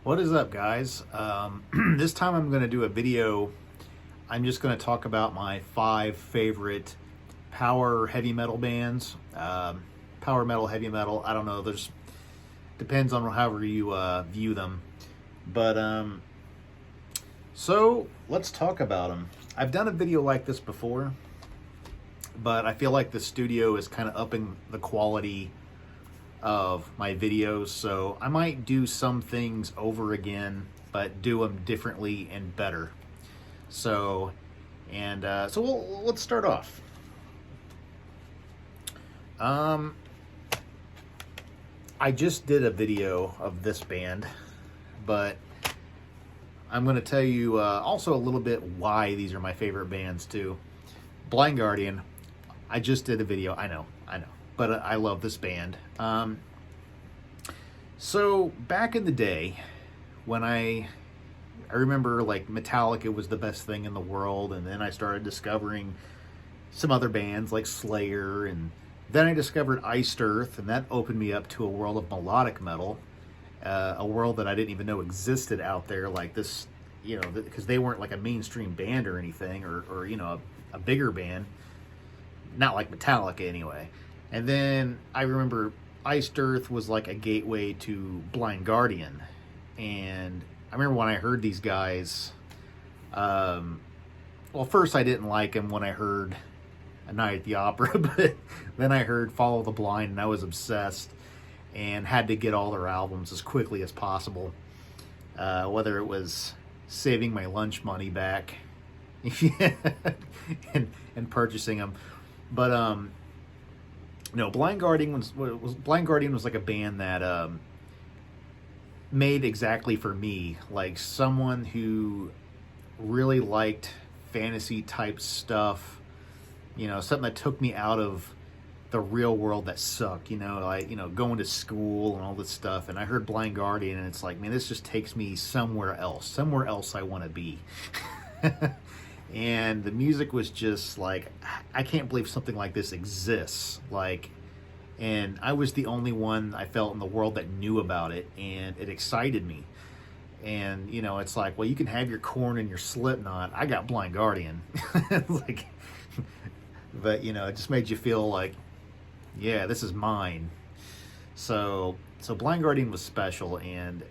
What is up, guys? This time I'm going to do a video. I'm just going to talk about my 5 favorite power heavy metal bands. Power metal, heavy metal, I don't know. There's depends on however you view them. But so let's talk about them. I've done a video like this before, but I feel like the studio is kind of upping the quality of my videos, so I might do some things over again, but do them differently and better. So, let's start off. I just did a video of this band, but I'm going to tell you also a little bit why these are my favorite bands too. Blind Guardian, I just did a video. I know. But I love this band. So back in the day, when I remember like Metallica was the best thing in the world, and then I started discovering some other bands like Slayer, and then I discovered Iced Earth, and that opened me up to a world of melodic metal, a world that I didn't even know existed out there like this, because they weren't like a mainstream band or anything, or a bigger band, not like Metallica anyway. And then I remember Iced Earth was like a gateway to Blind Guardian. And I remember when I heard these guys, well, first I didn't like them when I heard A Night at the Opera, but then I heard Follow the Blind, and I was obsessed and had to get all their albums as quickly as possible, whether it was saving my lunch money back and purchasing them. But no, Blind Guardian was like a band that made exactly for me, like someone who really liked fantasy type stuff, something that took me out of the real world that sucked, like going to school and all this stuff. And I heard Blind Guardian, and it's like, man, this just takes me somewhere else I want to be. And the music was just like, I can't believe something like this exists. And I was the only one I felt in the world that knew about it, and it excited me. And, it's like, well, you can have your Korn and your Slipknot. I got Blind Guardian. But, it just made you feel like, yeah, this is mine. So Blind Guardian was special, and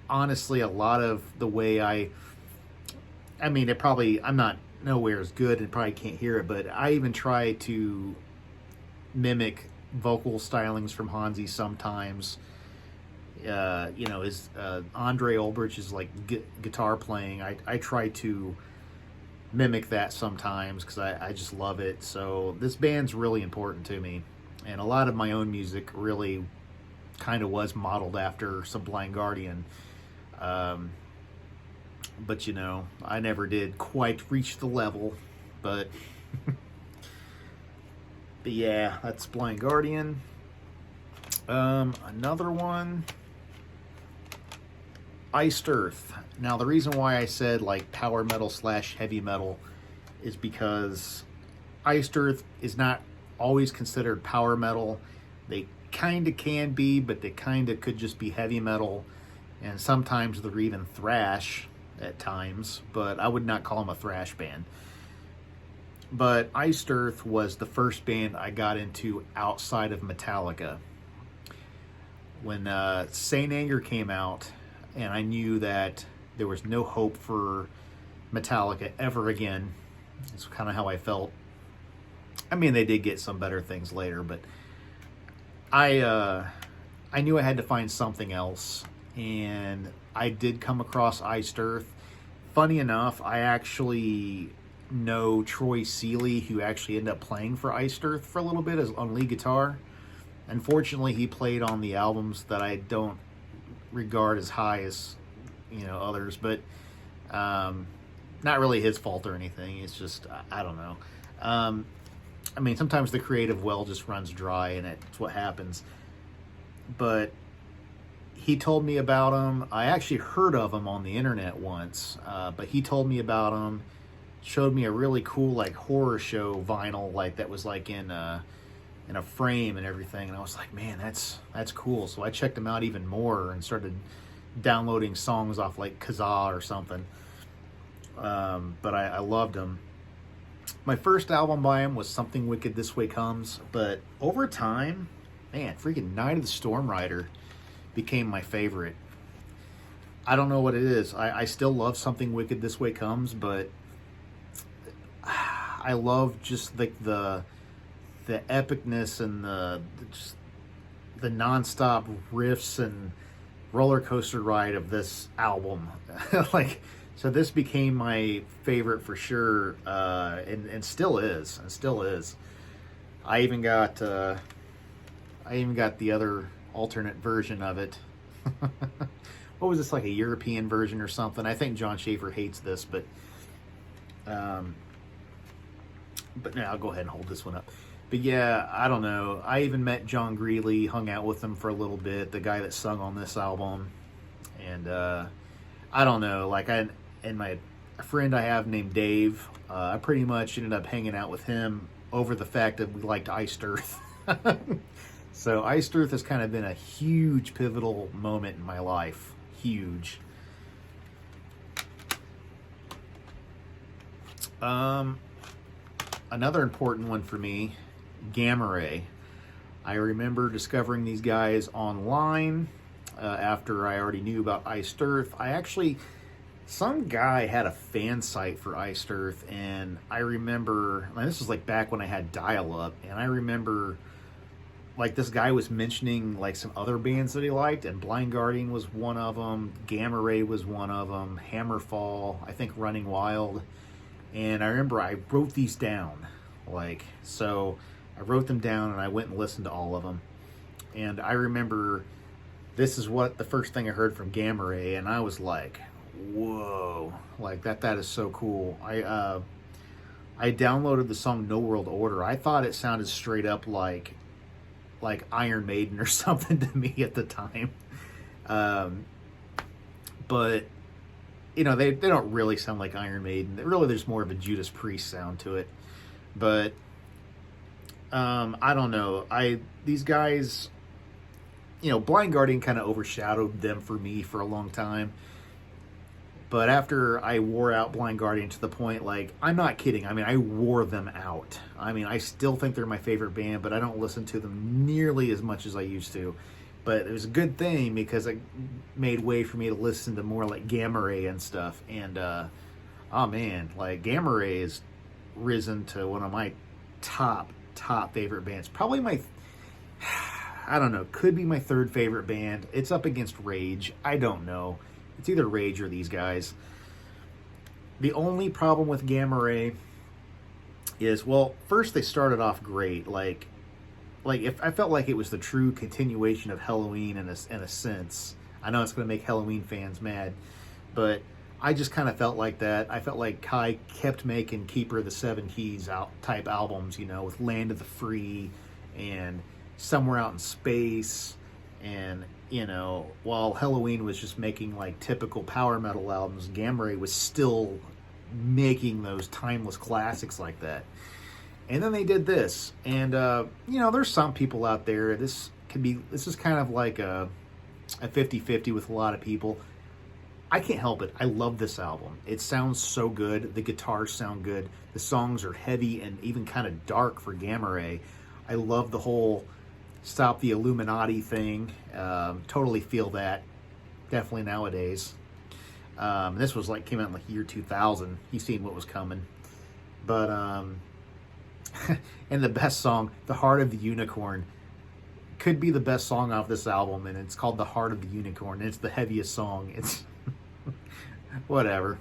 honestly, a lot of the way I'm not nowhere as good and probably can't hear it, but I even try to mimic vocal stylings from Hansi sometimes. His Andre Olbrich's like guitar playing. I try to mimic that sometimes because I just love it. So this band's really important to me, and a lot of my own music really kind of was modeled after some Blind Guardian. But I never did quite reach the level, but but yeah, that's Blind Guardian. Another one, Iced Earth. Now, the reason why I said like power metal / heavy metal is because Iced Earth is not always considered power metal. They kind of can be, but they kind of could just be heavy metal, and sometimes they're even thrash at times, but I would not call them a thrash band. But Iced Earth was the first band I got into outside of Metallica. When Saint Anger came out, and I knew that there was no hope for Metallica ever again, that's kind of how I felt. I mean, they did get some better things later, but I knew I had to find something else, and I did come across Iced Earth. Funny enough, I actually know Troy Seeley, who actually ended up playing for Iced Earth for a little bit on lead guitar. Unfortunately, he played on the albums that I don't regard as high as others, but not really his fault or anything. It's just I don't know. Sometimes the creative well just runs dry, and it's what happens. But he told me about him. I actually heard of him on the internet once, but he told me about him, showed me a really cool like horror show vinyl, like that was like in a frame and everything, and I was like, man, that's cool. So I checked him out even more and started downloading songs off like Kazaa or something. But I loved him. My first album by him was Something Wicked This Way Comes, but over time, man, freaking Night of the Storm Rider became my favorite. I don't know what it is. I still love Something Wicked This Way Comes, but I love just like the epicness and the nonstop riffs and roller coaster ride of this album. Like, so this became my favorite for sure, and still is, I even got the other alternate version of it. What was this, like a European version or something? I think John Schaefer hates this, but no, I'll go ahead and hold this one up. But yeah, I don't know. I even met John Greeley, hung out with him for a little bit, the guy that sung on this album. And I don't know, like a friend I have named Dave, I pretty much ended up hanging out with him over the fact that we liked Iced Earth. So Iced Earth has kind of been a huge pivotal moment in my life. Huge. Another important one for me, Gamma Ray. I remember discovering these guys online after I already knew about Iced Earth. Some guy had a fan site for Iced Earth, and I remember, and this was like back when I had dial-up, and I remember like this guy was mentioning like some other bands that he liked, and Blind Guardian was one of them, Gamma Ray was one of them, Hammerfall, I think Running Wild. And I remember I wrote these down, so I wrote them down and I went and listened to all of them. And I remember this is what the first thing I heard from Gamma Ray, and I was like, whoa, like that is so cool. I downloaded the song No World Order. I thought it sounded straight up like Iron Maiden or something to me at the time. But you know, they don't really sound like Iron Maiden. Really, there's more of a Judas Priest sound to it. But I don't know. These guys, you know, Blind Guardian kind of overshadowed them for me for a long time. But after I wore out Blind Guardian to the point, like, I'm not kidding. I mean, I wore them out. I mean, I still think they're my favorite band, but I don't listen to them nearly as much as I used to. But it was a good thing because it made way for me to listen to more like Gamma Ray and stuff. And, oh man, like Gamma Ray has risen to one of my top favorite bands. Probably I don't know, could be my third favorite band. It's up against Rage. I don't know. It's either Rage or these guys. The only problem with Gamma Ray is, well, first they started off great. Like if I felt like it was the true continuation of Helloween in a sense. I know it's going to make Helloween fans mad, but I just kind of felt like that. I felt like Kai kept making Keeper of the Seven Keys type albums, you know, with Land of the Free and Somewhere Out in Space, and you know, while Helloween was just making like typical power metal albums, Gamma Ray was still making those timeless classics like that. And then they did this, and you know, there's some people out there, this is kind of like a 50-50 with a lot of people. I can't help it. I love this album. It sounds so good. The guitars sound good. The songs are heavy and even kind of dark for Gamma Ray. I love the whole Stop the Illuminati thing. Totally feel that. Definitely nowadays. This was like, came out in like year 2000. You've seen what was coming. But, and the best song, The Heart of the Unicorn, could be the best song off this album, and it's called The Heart of the Unicorn. It's the heaviest song. It's whatever.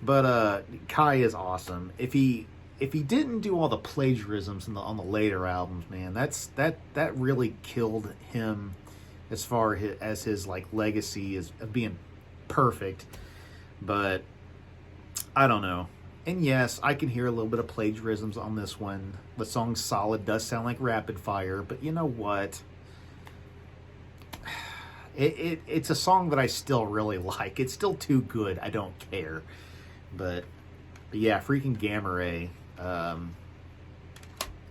But Kai is awesome. If he didn't do all the plagiarisms on the later albums, man, that really killed him as far as his like legacy of being perfect. But I don't know. And yes, I can hear a little bit of plagiarisms on this one. The song Solid does sound like Rapid Fire, but you know what? It's a song that I still really like. It's still too good. I don't care. But yeah, freaking Gamma Ray.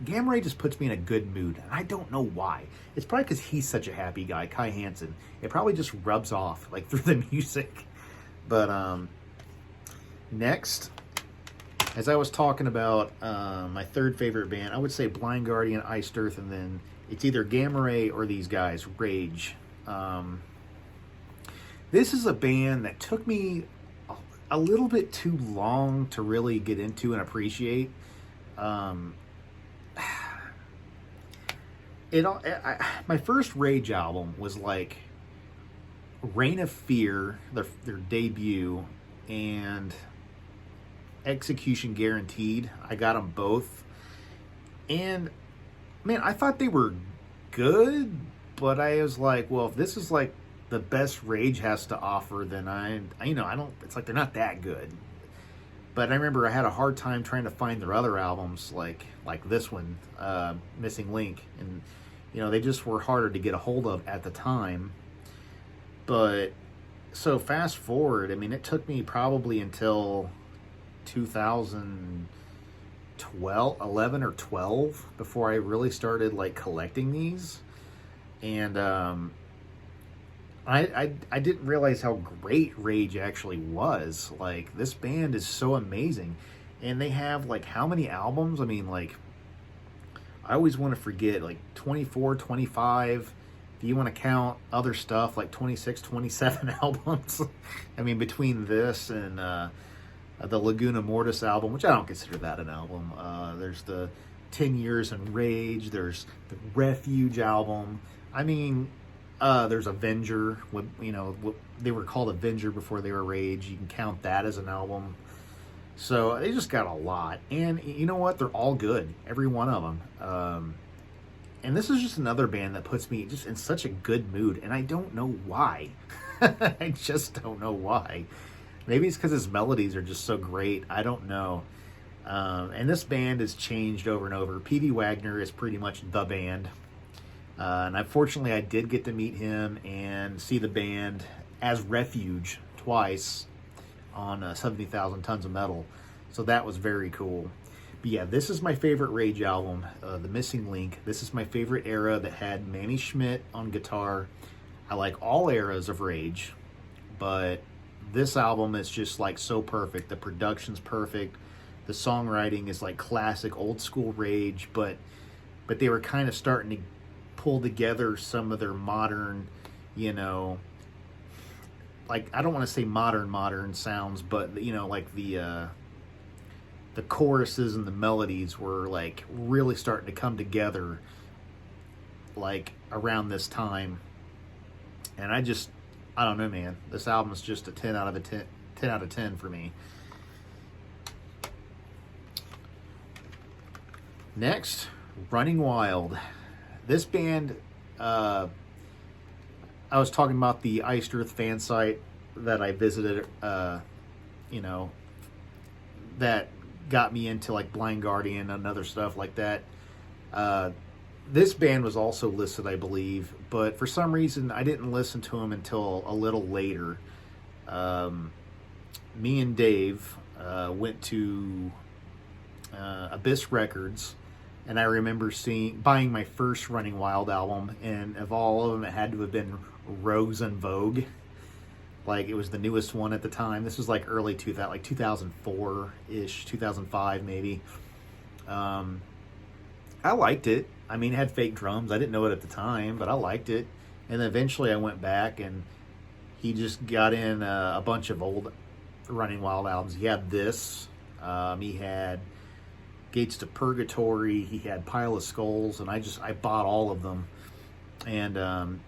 Gamma Ray just puts me in a good mood, and I don't know why. It's probably because he's such a happy guy, Kai Hansen. It probably just rubs off, like, through the music. But, next, as I was talking about my third favorite band, I would say Blind Guardian, Iced Earth, and then it's either Gamma Ray or these guys, Rage. This is a band that took me a little bit too long to really get into and appreciate. My first Rage album was like Reign of Fear, their debut, and Execution Guaranteed. I got them both, and man, I thought they were good, but I was like, well, if this is like the best Rage has to offer, then I don't. It's like they're not that good. But I remember I had a hard time trying to find their other albums, like this one, Missing Link, and they just were harder to get a hold of at the time. But so fast forward, I mean, it took me probably until 2012, 11 or 12 before I really started like collecting these, and I didn't realize how great Rage actually was. Like, this band is so amazing. And they have, like, how many albums? I mean, like, I always want to forget, like, 24, 25. If you want to count other stuff, like 26, 27 albums. I mean, between this and the Laguna Mortis album, which I don't consider that an album. There's the 10 Years in Rage. There's the Refuge album. I mean... there's Avenger. They were called Avenger before they were Rage. You can count that as an album. So they just got a lot, and you know what? They're all good, every one of them. And this is just another band that puts me just in such a good mood, and I don't know why. I just don't know why. Maybe it's because his melodies are just so great. I don't know. And this band has changed over and over. P.D. Wagner is pretty much the band. And unfortunately, I did get to meet him and see the band as Refuge twice on 70,000 Tons of Metal. So that was very cool. But yeah, this is my favorite Rage album, The Missing Link. This is my favorite era that had Manny Schmidt on guitar. I like all eras of Rage, but this album is just like so perfect. The production's perfect. The songwriting is like classic old school Rage, but they were kind of starting to pull together some of their modern, like, I don't want to say modern sounds, but like the choruses and the melodies were like really starting to come together like around this time. And I don't know, man. This album is just a 10 out of 10 for me. Next, Running Wild. This band, I was talking about the Iced Earth fan site that I visited, that got me into like Blind Guardian and other stuff like that. This band was also listed, I believe, but for some reason I didn't listen to them until a little later. Me and Dave went to Abyss Records. And I remember buying my first Running Wild album, and of all of them, it had to have been Rose en Vogue. Like, it was the newest one at the time. This was like early 2000, like 2004-ish, 2005 maybe. I liked it. I mean, it had fake drums. I didn't know it at the time, but I liked it. And then eventually I went back, and he just got in a bunch of old Running Wild albums. He had this. He had Gates to Purgatory. He had Pile of Skulls, and I bought all of them, and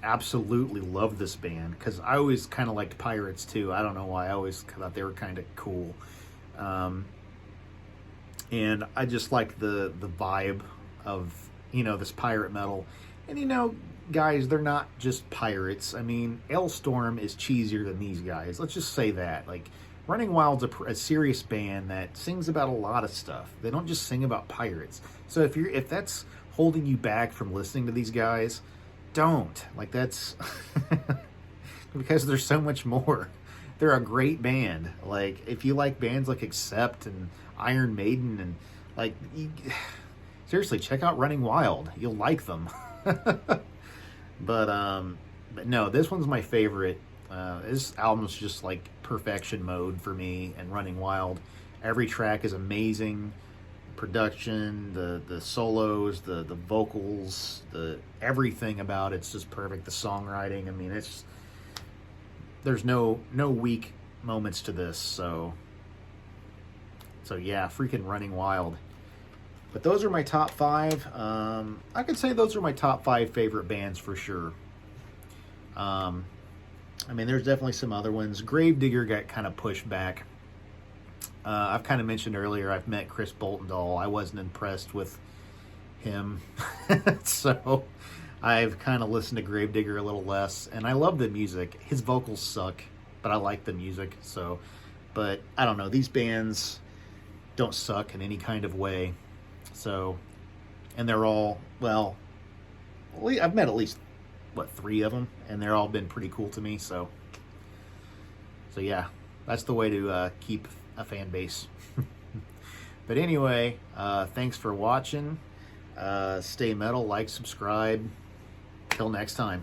absolutely loved this band because I always kind of liked Pirates too. I don't know why. I always thought they were kind of cool, and I just like the vibe of this pirate metal. And guys, they're not just pirates. I mean, Alestorm is cheesier than these guys. Let's just say that. Like, Running Wild's a serious band that sings about a lot of stuff. They don't just sing about pirates. So if that's holding you back from listening to these guys, don't. Like, that's because there's so much more. They're a great band. Like, if you like bands like Accept and Iron Maiden, and like seriously, check out Running Wild. You'll like them. But no, this one's my favorite. This album's just like perfection mode for me, and Running Wild. Every track is amazing. Production, the solos, the vocals, the everything about it's just perfect. The songwriting, I mean, there's no weak moments to this. So yeah, freaking Running Wild. But those are my top 5. I could say those are my top 5 favorite bands for sure. I mean, there's definitely some other ones. Gravedigger got kind of pushed back. I've kind of mentioned earlier, I've met Chris Boltondahl. I wasn't impressed with him. So I've kind of listened to Gravedigger a little less. And I love the music. His vocals suck, but I like the music. So, but I don't know. These bands don't suck in any kind of way. So, and they're all, well, I've met at least, 3 of them, and they're all been pretty cool to me. So yeah, that's the way to keep a fan base. But anyway, thanks for watching. Stay metal, like, subscribe. Till next time.